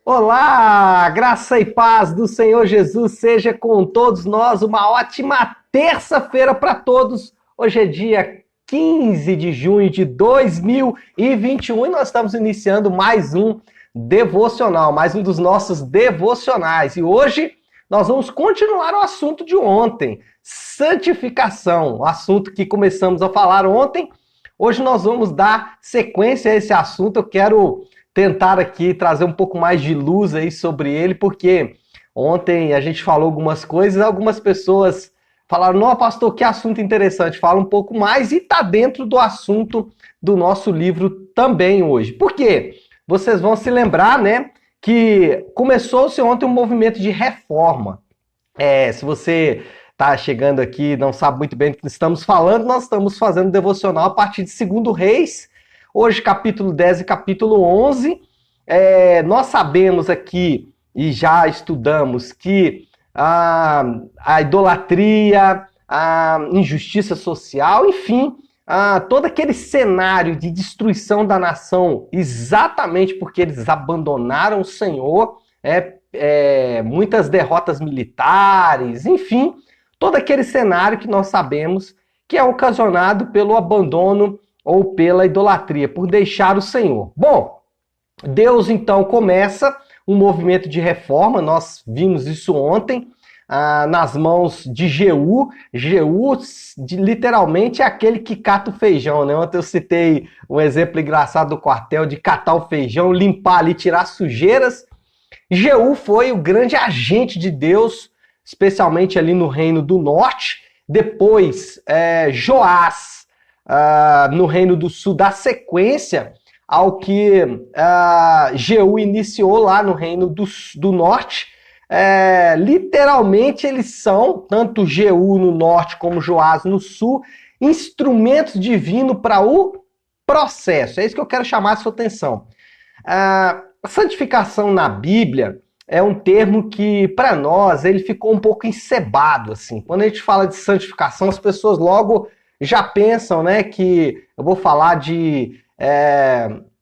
Olá, graça e paz do Senhor Jesus seja com todos nós. Uma ótima terça-feira para todos. Hoje é dia 15 de junho de 2021 e nós estamos iniciando mais um devocional, mais um dos nossos devocionais. E hoje nós vamos continuar o assunto de ontem, santificação, o assunto que começamos a falar ontem. Hoje nós vamos dar sequência a esse assunto. Eu quero tentar aqui trazer um pouco mais de luz aí sobre ele, porque ontem a gente falou algumas coisas, algumas pessoas falaram, não, pastor, que assunto interessante, fala um pouco mais e está dentro do assunto do nosso livro também hoje. Por quê? Vocês vão se lembrar, né, que começou-se ontem um movimento de reforma. Se você está chegando aqui e não sabe muito bem do que estamos falando, nós estamos fazendo devocional a partir de 2 Reis. Hoje, capítulo 10 e capítulo 11, nós sabemos aqui e já estudamos que a idolatria, a injustiça social, enfim, todo aquele cenário de destruição da nação, exatamente porque eles abandonaram o Senhor, muitas derrotas militares, enfim, todo aquele cenário que nós sabemos que é ocasionado pelo abandono ou pela idolatria, por deixar o Senhor. Bom, Deus então começa um movimento de reforma, nós vimos isso ontem, nas mãos de Jeú. Jeú, literalmente, é aquele que cata o feijão, né? Ontem eu citei um exemplo engraçado do quartel, de catar o feijão, limpar ali, tirar sujeiras. Jeú foi o grande agente de Deus, especialmente ali no Reino do Norte. Depois, Joás, no Reino do Sul, dá sequência ao que Jeú iniciou lá no Reino do Norte. Literalmente eles são, tanto Jeú no norte como Joás no sul, instrumentos divinos para o processo. É isso que eu quero chamar a sua atenção. A santificação na Bíblia é um termo que, para nós, ele ficou um pouco encebado, assim. Quando a gente fala de santificação, as pessoas logo já pensam, né, que eu vou falar de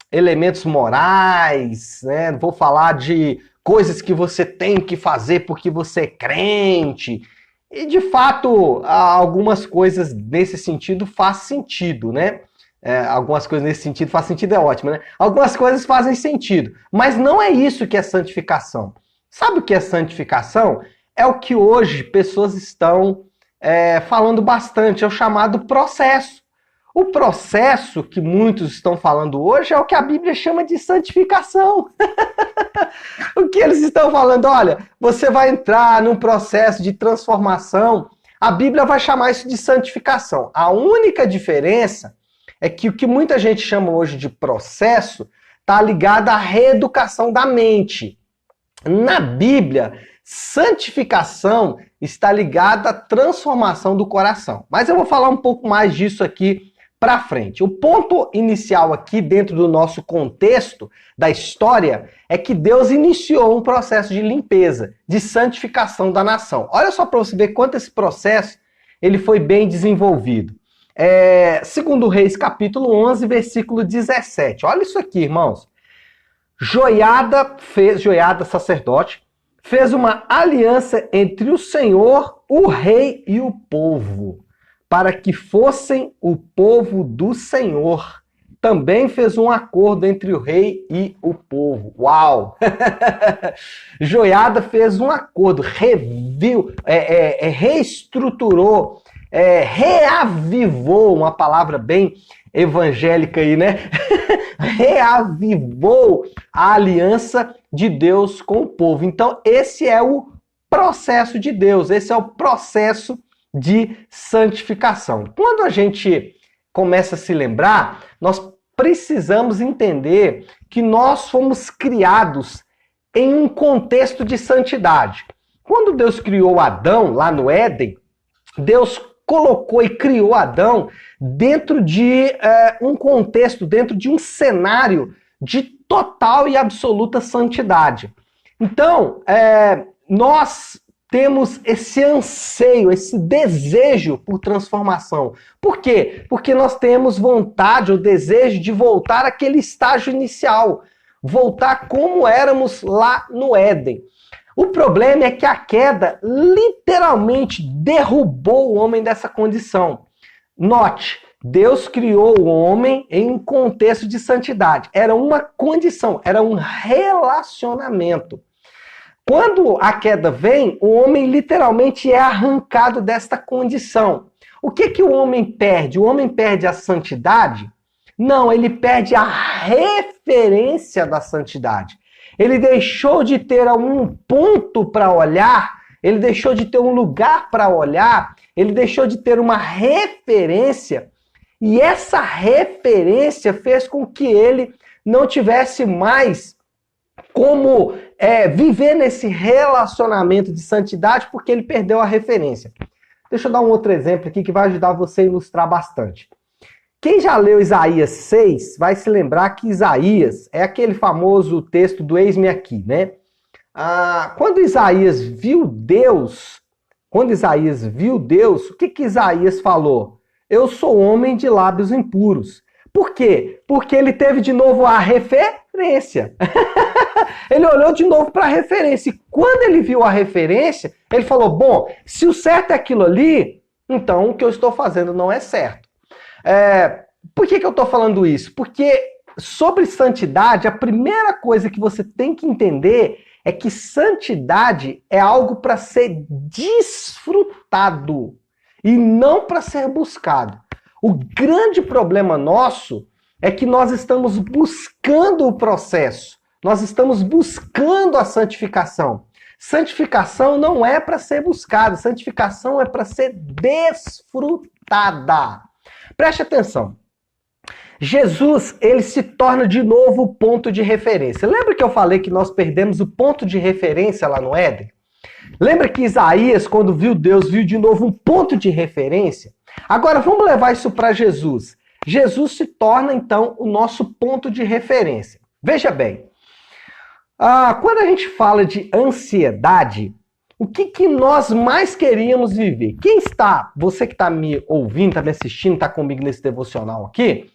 elementos morais, né, vou falar de coisas que você tem que fazer porque você é crente. E, de fato, algumas coisas nesse sentido faz sentido, né? Algumas coisas nesse sentido faz sentido, é ótimo, né? Algumas coisas fazem sentido, mas não é isso que é santificação. Sabe o que é santificação? É o que hoje pessoas estão falando bastante, é o chamado processo. O processo que muitos estão falando hoje é o que a Bíblia chama de santificação. O que eles estão falando? Olha, você vai entrar num processo de transformação, a Bíblia vai chamar isso de santificação. A única diferença é que o que muita gente chama hoje de processo está ligado à reeducação da mente. Na Bíblia, santificação está ligada à transformação do coração. Mas eu vou falar um pouco mais disso aqui para frente. O ponto inicial aqui, dentro do nosso contexto da história, é que Deus iniciou um processo de limpeza, de santificação da nação. Olha só para você ver quanto esse processo ele foi bem desenvolvido. 2 Reis, capítulo 11, versículo 17. Olha isso aqui, irmãos. Joiada, sacerdote, fez uma aliança entre o Senhor, o rei e o povo, para que fossem o povo do Senhor. Também fez um acordo entre o rei e o povo. Uau! Joiada fez um acordo, reestruturou, reavivou, uma palavra bem evangélica aí, né? Reavivou a aliança de Deus com o povo. Então, esse é o processo de Deus, esse é o processo de santificação. Quando a gente começa a se lembrar, nós precisamos entender que nós fomos criados em um contexto de santidade. Quando Deus criou Adão lá no Éden, Deus colocou e criou Adão dentro de um contexto, dentro de um cenário de total e absoluta santidade. Então, nós temos esse anseio, esse desejo por transformação. Por quê? Porque nós temos vontade ou desejo de voltar àquele estágio inicial. voltar como éramos lá no Éden. O problema é que a queda literalmente derrubou o homem dessa condição. Note, Deus criou o homem em um contexto de santidade. Era uma condição, era um relacionamento. Quando a queda vem, o homem literalmente é arrancado desta condição. O que o homem perde? O homem perde a santidade? Não, ele perde a referência da santidade. Ele deixou de ter um ponto para olhar, ele deixou de ter um lugar para olhar, ele deixou de ter uma referência, e essa referência fez com que ele não tivesse mais como viver nesse relacionamento de santidade, porque ele perdeu a referência. Deixa eu dar um outro exemplo aqui que vai ajudar você a ilustrar bastante. Quem já leu Isaías 6 vai se lembrar que Isaías é aquele famoso texto do eis-me aqui, né? Quando Isaías viu Deus, o que Isaías falou? Eu sou homem de lábios impuros. Por quê? Porque ele teve de novo a referência. Ele olhou de novo para a referência. E quando ele viu a referência, ele falou, bom, se o certo é aquilo ali, então o que eu estou fazendo não é certo. Por que eu estou falando isso? Porque sobre santidade, a primeira coisa que você tem que entender é que santidade é algo para ser desfrutado e não para ser buscado. O grande problema nosso é que nós estamos buscando o processo, nós estamos buscando a santificação. Santificação não é para ser buscada, santificação é para ser desfrutada. Preste atenção. Jesus, ele se torna de novo o ponto de referência. Lembra que eu falei que nós perdemos o ponto de referência lá no Éden? Lembra que Isaías, quando viu Deus, viu de novo um ponto de referência? Agora, vamos levar isso para Jesus. Jesus se torna, então, o nosso ponto de referência. Veja bem, quando a gente fala de ansiedade, o que nós mais queríamos viver? Você que está me ouvindo, está me assistindo, está comigo nesse devocional aqui,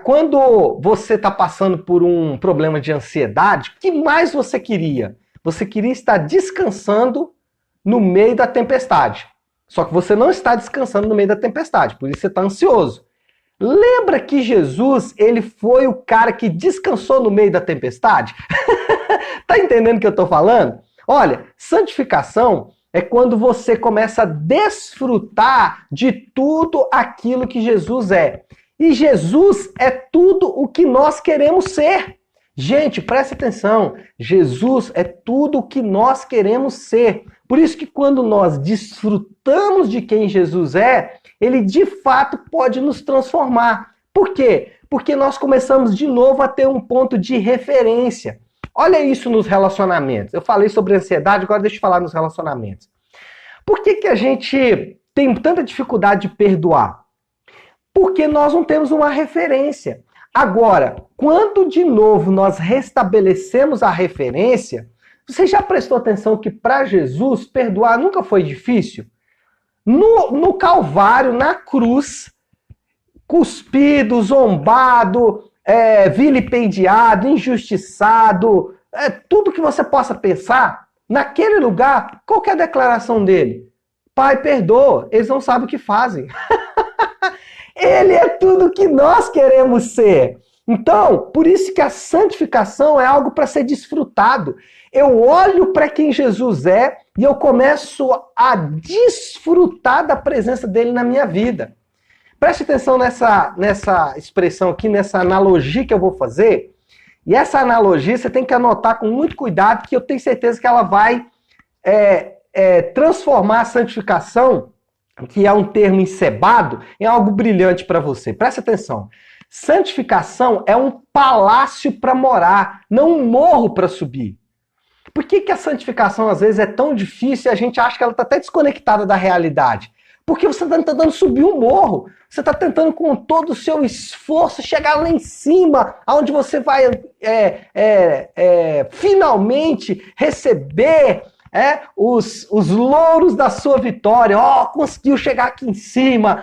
quando você está passando por um problema de ansiedade, o que mais você queria? Você queria estar descansando no meio da tempestade. Só que você não está descansando no meio da tempestade, por isso você está ansioso. Lembra que Jesus, ele foi o cara que descansou no meio da tempestade? Tá entendendo o que eu estou falando? Olha, santificação é quando você começa a desfrutar de tudo aquilo que Jesus é. E Jesus é tudo o que nós queremos ser. Gente, preste atenção. Jesus é tudo o que nós queremos ser. Por isso que quando nós desfrutamos de quem Jesus é, ele de fato pode nos transformar. Por quê? Porque nós começamos de novo a ter um ponto de referência. Olha isso nos relacionamentos. Eu falei sobre ansiedade, agora deixa eu falar nos relacionamentos. Por que a gente tem tanta dificuldade de perdoar? Porque nós não temos uma referência. Agora, quando de novo nós restabelecemos a referência, você já prestou atenção que para Jesus perdoar nunca foi difícil? No Calvário, na cruz, cuspido, zombado, vilipendiado, injustiçado, tudo que você possa pensar, naquele lugar, qual que é a declaração dele? Pai, perdoa, eles não sabem o que fazem. Ele é tudo que nós queremos ser. Então, por isso que a santificação é algo para ser desfrutado. Eu olho para quem Jesus é e eu começo a desfrutar da presença dele na minha vida. Preste atenção nessa expressão aqui, nessa analogia que eu vou fazer. E essa analogia você tem que anotar com muito cuidado, que eu tenho certeza que ela vai transformar a santificação, que é um termo encebado, em algo brilhante para você. Preste atenção. Santificação é um palácio para morar, não um morro para subir. Por que a santificação às vezes é tão difícil e a gente acha que ela está até desconectada da realidade? Porque você está tentando subir um morro, você está tentando com todo o seu esforço chegar lá em cima, onde você vai finalmente receber os louros da sua vitória. Conseguiu chegar aqui em cima,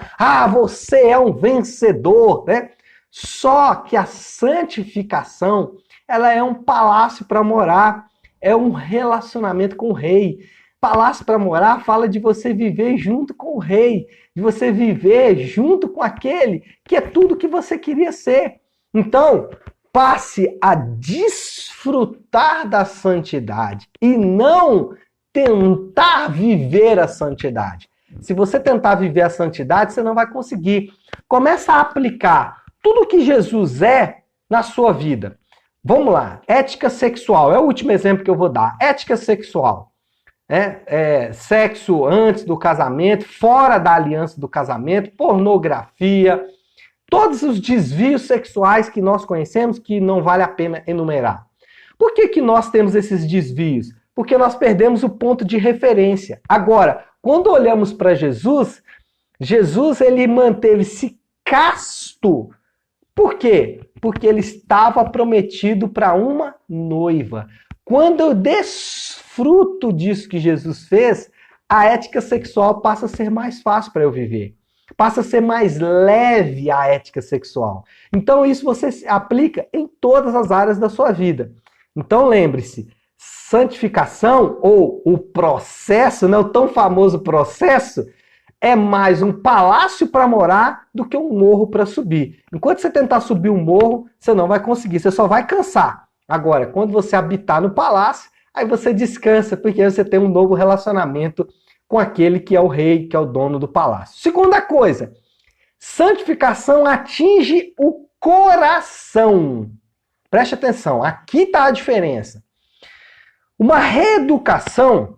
você é um vencedor, né? Só que a santificação, ela é um palácio para morar, é um relacionamento com o rei. Palácio para morar fala de você viver junto com o rei, de você viver junto com aquele que é tudo que você queria ser. Então, passe a desfrutar da santidade e não tentar viver a santidade. Se você tentar viver a santidade, você não vai conseguir. Começa a aplicar tudo que Jesus é na sua vida. Vamos lá, ética sexual, é o último exemplo que eu vou dar. Ética sexual, sexo antes do casamento, fora da aliança do casamento, pornografia, todos os desvios sexuais que nós conhecemos que não vale a pena enumerar. Por que nós temos esses desvios? Porque nós perdemos o ponto de referência. Agora, quando olhamos para Jesus, ele manteve-se casto. Por quê? Porque ele estava prometido para uma noiva. Quando eu desfruto disso que Jesus fez, a ética sexual passa a ser mais fácil para eu viver. Passa a ser mais leve a ética sexual. Então isso você aplica em todas as áreas da sua vida. Então lembre-se, santificação ou o processo, né, o tão famoso processo, é mais um palácio para morar do que um morro para subir. Enquanto você tentar subir um morro, você não vai conseguir, você só vai cansar. Agora, quando você habitar no palácio, aí você descansa, porque você tem um novo relacionamento com aquele que é o rei, que é o dono do palácio. Segunda coisa, santificação atinge o coração. Preste atenção, aqui está a diferença. Uma reeducação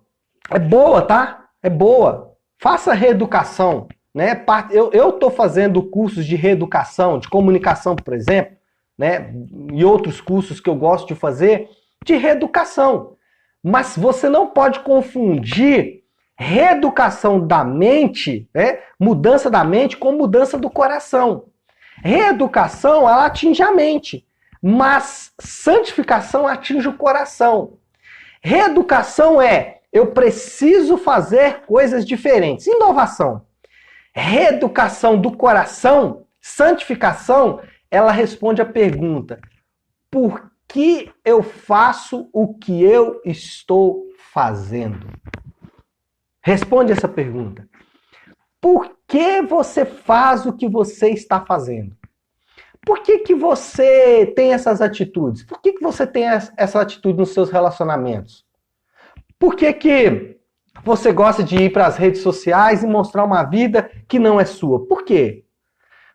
é boa, tá? É boa. Faça reeducação, né? Eu estou fazendo cursos de reeducação, de comunicação, por exemplo, né? E outros cursos que eu gosto de fazer de reeducação. Mas você não pode confundir reeducação da mente, né? Mudança da mente, com mudança do coração. Reeducação, ela atinge a mente, mas santificação atinge o coração. Reeducação eu preciso fazer coisas diferentes. Inovação. Reeducação do coração, santificação, ela responde a pergunta: por que eu faço o que eu estou fazendo? Responde essa pergunta. Por que você faz o que você está fazendo? Por que você tem essas atitudes? Por que você tem essa atitude nos seus relacionamentos? Por que você gosta de ir para as redes sociais e mostrar uma vida que não é sua? Por quê?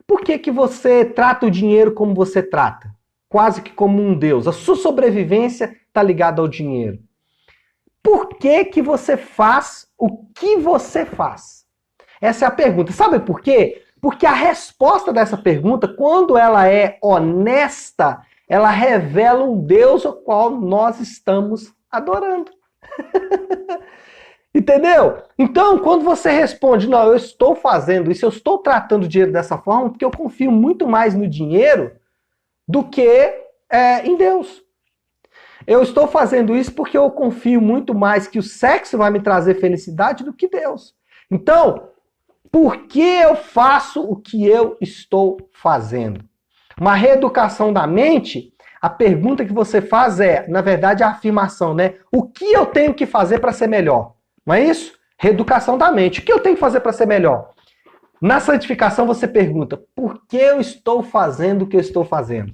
Por que você trata o dinheiro como você trata? Quase que como um deus. A sua sobrevivência está ligada ao dinheiro. Por que você faz o que você faz? Essa é a pergunta. Sabe por quê? Porque a resposta dessa pergunta, quando ela é honesta, ela revela um Deus ao qual nós estamos adorando. Entendeu? Então, quando você responde, não, eu estou fazendo isso, eu estou tratando o dinheiro dessa forma, porque eu confio muito mais no dinheiro do que em Deus. Eu estou fazendo isso porque eu confio muito mais que o sexo vai me trazer felicidade do que Deus. Então, por que eu faço o que eu estou fazendo? Uma reeducação da mente, a pergunta que você faz na verdade, a afirmação, né? O que eu tenho que fazer para ser melhor? Não é isso? Reeducação da mente. O que eu tenho que fazer para ser melhor? Na santificação você pergunta, por que eu estou fazendo o que eu estou fazendo?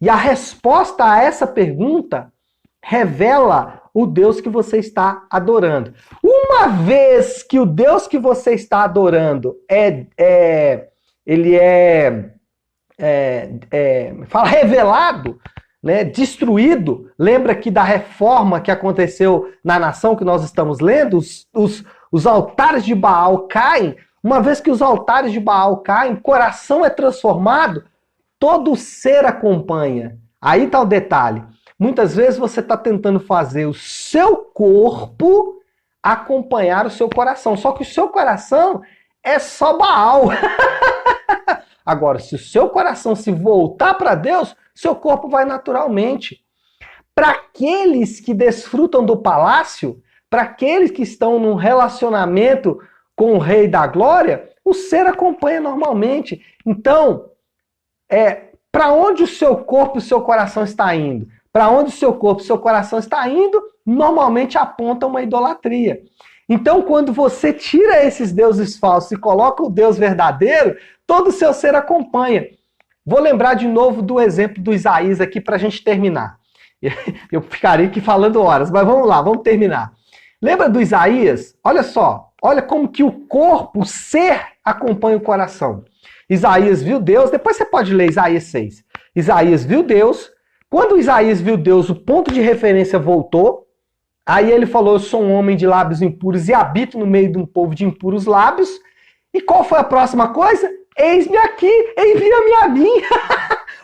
E a resposta a essa pergunta revela o Deus que você está adorando. Uma vez que o Deus que você está adorando revelado, né, destruído, lembra que da reforma que aconteceu na nação que nós estamos lendo, os altares de Baal caem. Uma vez que os altares de Baal caem, o coração é transformado, todo o ser acompanha. Aí está o detalhe. Muitas vezes você está tentando fazer o seu corpo acompanhar o seu coração. Só que o seu coração é só Baal. Agora, se o seu coração se voltar para Deus, seu corpo vai naturalmente. Para aqueles que desfrutam do palácio, para aqueles que estão num relacionamento com o Rei da Glória, o ser acompanha normalmente. Então, para onde o seu corpo e o seu coração está indo? para onde o seu corpo, o seu coração está indo, normalmente aponta uma idolatria. Então, quando você tira esses deuses falsos e coloca o Deus verdadeiro, todo o seu ser acompanha. Vou lembrar de novo do exemplo do Isaías aqui para a gente terminar. Eu ficaria aqui falando horas, mas vamos lá, vamos terminar. Lembra do Isaías? Olha só, olha como que o corpo, o ser, acompanha o coração. Isaías viu Deus, depois você pode ler Isaías 6. Isaías viu Deus, quando Isaías viu Deus, o ponto de referência voltou, aí ele falou, eu sou um homem de lábios impuros e habito no meio de um povo de impuros lábios. E qual foi a próxima coisa? Eis-me aqui, envia-me a mim.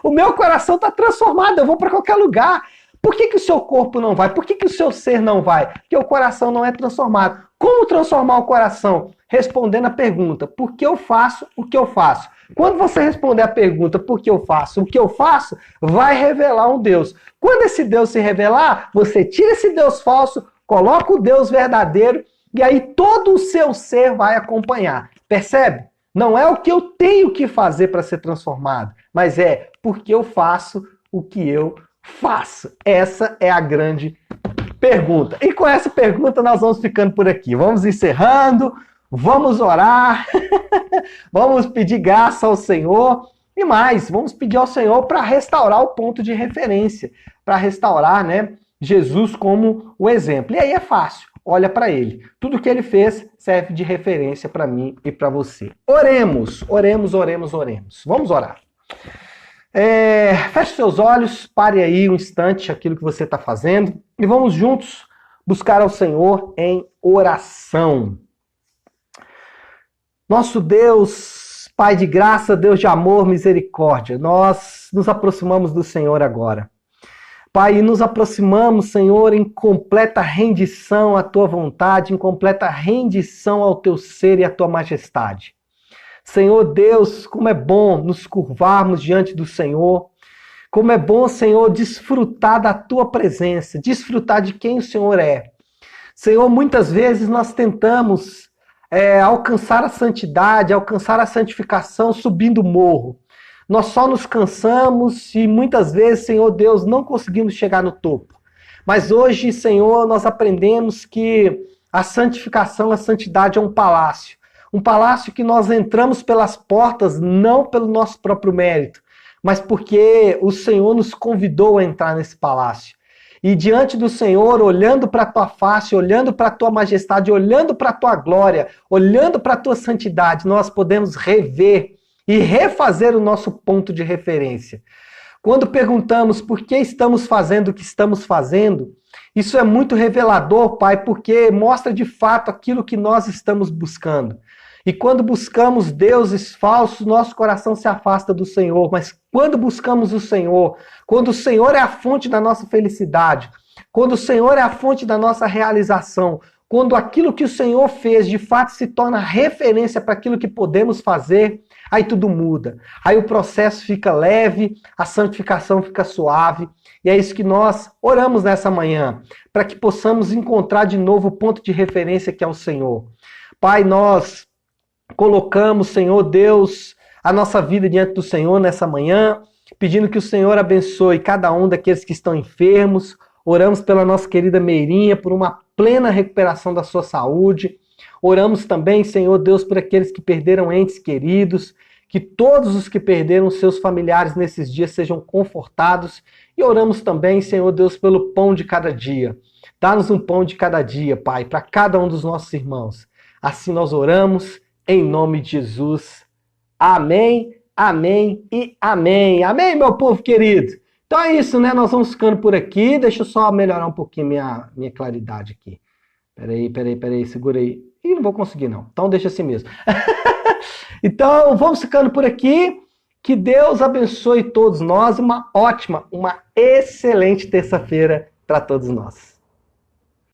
O meu coração está transformado, eu vou para qualquer lugar. Por que o seu corpo não vai? Por que o seu ser não vai? Porque o coração não é transformado. Como transformar o coração? Respondendo a pergunta, por que eu faço o que eu faço? Quando você responder a pergunta, por que eu faço o que eu faço, vai revelar um Deus. Quando esse Deus se revelar, você tira esse Deus falso, coloca o Deus verdadeiro, e aí todo o seu ser vai acompanhar. Percebe? Não é o que eu tenho que fazer para ser transformado, mas é porque eu faço o que eu faço. Essa é a grande pergunta. E com essa pergunta nós vamos ficando por aqui. Vamos encerrando, vamos orar, vamos pedir graça ao Senhor e mais, vamos pedir ao Senhor para restaurar o ponto de referência, para restaurar, né, Jesus como o exemplo. E aí é fácil. Olha para ele. Tudo que ele fez serve de referência para mim e para você. Oremos, oremos, oremos, oremos. Vamos orar. Feche seus olhos, pare aí um instante aquilo que você está fazendo e vamos juntos buscar ao Senhor em oração. Nosso Deus, Pai de graça, Deus de amor, misericórdia, nós nos aproximamos do Senhor agora. Pai, nos aproximamos, Senhor, em completa rendição à Tua vontade, em completa rendição ao Teu ser e à Tua majestade. Senhor Deus, como é bom nos curvarmos diante do Senhor, como é bom, Senhor, desfrutar da Tua presença, desfrutar de quem o Senhor é. Senhor, muitas vezes nós tentamos alcançar a santidade, alcançar a santificação subindo o morro. Nós só nos cansamos e muitas vezes, Senhor Deus, não conseguimos chegar no topo. Mas hoje, Senhor, nós aprendemos que a santificação, a santidade é um palácio. Um palácio que nós entramos pelas portas não pelo nosso próprio mérito, mas porque o Senhor nos convidou a entrar nesse palácio. E diante do Senhor, olhando para a Tua face, olhando para a Tua majestade, olhando para a Tua glória, olhando para a Tua santidade, nós podemos rever e refazer o nosso ponto de referência. Quando perguntamos por que estamos fazendo o que estamos fazendo, isso é muito revelador, Pai, porque mostra de fato aquilo que nós estamos buscando. E quando buscamos deuses falsos, nosso coração se afasta do Senhor. Mas quando buscamos o Senhor, quando o Senhor é a fonte da nossa felicidade, quando o Senhor é a fonte da nossa realização, quando aquilo que o Senhor fez de fato se torna referência para aquilo que podemos fazer, aí tudo muda. Aí o processo fica leve, a santificação fica suave. E é isso que nós oramos nessa manhã, para que possamos encontrar de novo o ponto de referência que é o Senhor. Pai, nós colocamos, Senhor Deus, a nossa vida diante do Senhor nessa manhã, pedindo que o Senhor abençoe cada um daqueles que estão enfermos. Oramos pela nossa querida Meirinha, por uma plena recuperação da sua saúde. Oramos também, Senhor Deus, por aqueles que perderam entes queridos, que todos os que perderam seus familiares nesses dias sejam confortados. E oramos também, Senhor Deus, pelo pão de cada dia. Dá-nos um pão de cada dia, Pai, para cada um dos nossos irmãos. Assim nós oramos, em nome de Jesus. Amém, amém e amém. Amém, meu povo querido. Então é isso, né? Nós vamos ficando por aqui. Deixa eu só melhorar um pouquinho minha claridade aqui. Peraí, segura aí. Ih, não vou conseguir não. Então deixa assim mesmo. Então vamos ficando por aqui. Que Deus abençoe todos nós. Uma ótima, uma excelente terça-feira para todos nós.